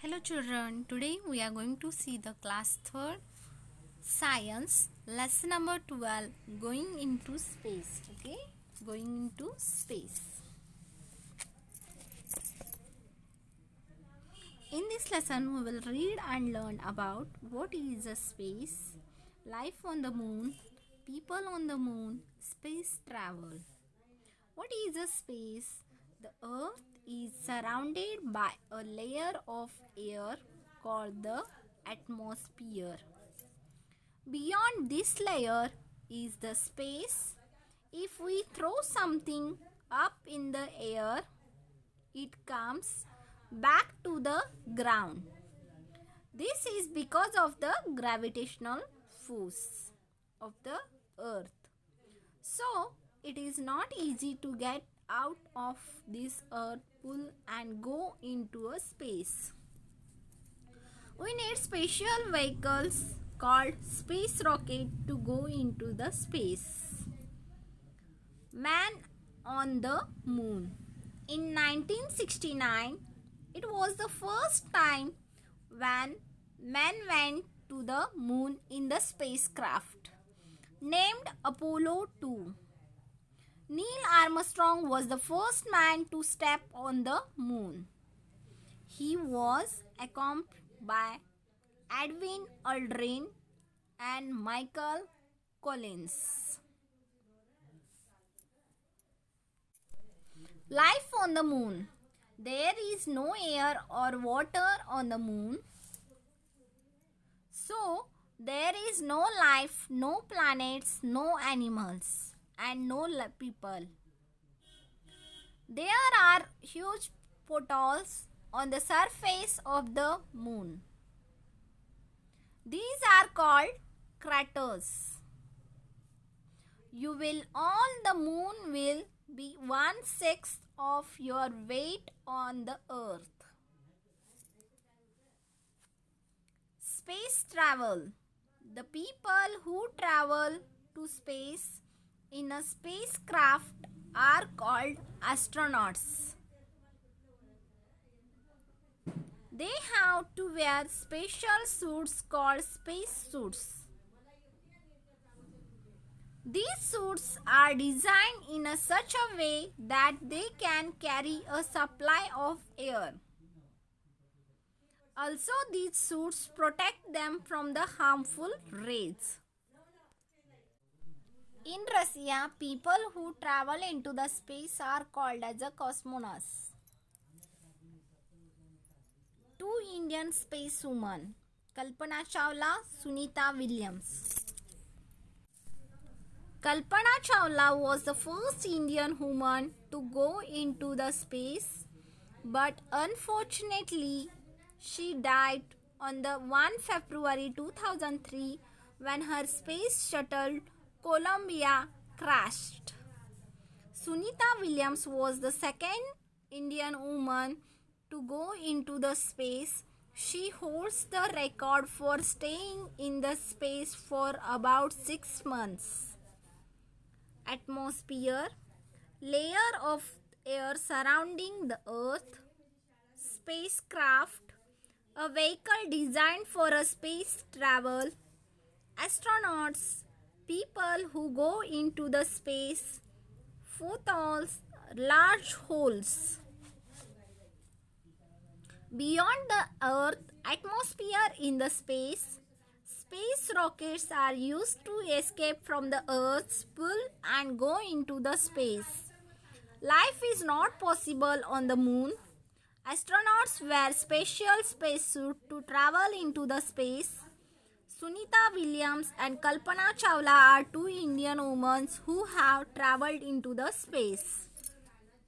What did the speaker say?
Hello children, today we are going to see the class 3rd science lesson number 12 going into space. Okay, going into space. In this lesson we will read and learn about what is a space, life on the moon, people on the moon, space travel. What is a space? The earth is surrounded by a layer of air called the atmosphere. Beyond this layer is the space. If we throw something up in the air, it comes back to the ground. This is because of the gravitational force of the earth. So, it is not easy to get out of this earth pull and go into a space. We need special vehicles called space rocket to go into the space. Man on the moon. In 1969, it was the first time when men went to the moon in the spacecraft named Apollo 2. Neil Armstrong was the first man to step on the moon. He was accompanied by Edwin Aldrin and Michael Collins. Life on the moon. There is no air or water on the moon. So, there is no life, no planets, no animals, and no people. There are huge potholes on the surface of the moon. These are called craters. You will on the moon will be 1/6 of your weight on the earth. Space travel. The people who travel to space in a spacecraft are called astronauts. They have to wear special suits called space suits. These suits are designed in such a way that they can carry a supply of air. Also, these suits protect them from the harmful rays. In Russia, people who travel into the space are called as a cosmonauts. Two Indian spacewomen, Kalpana Chawla, Sunita Williams. Kalpana Chawla was the first Indian woman to go into the space, but unfortunately, she died on the 1 February 2003 when her space shuttle Columbia crashed. Sunita Williams was the second Indian woman to go into the space. She holds the record for staying in the space for about 6 months. Atmosphere, layer of air surrounding the earth, spacecraft, a vehicle designed for a space travel, astronauts, people who go into the space, photons, large holes. Beyond the earth, atmosphere in the space, space rockets are used to escape from the earth's pull and go into the space. Life is not possible on the moon. Astronauts wear special spacesuits to travel into the space. Sunita Williams and Kalpana Chawla are two Indian women who have traveled into the space.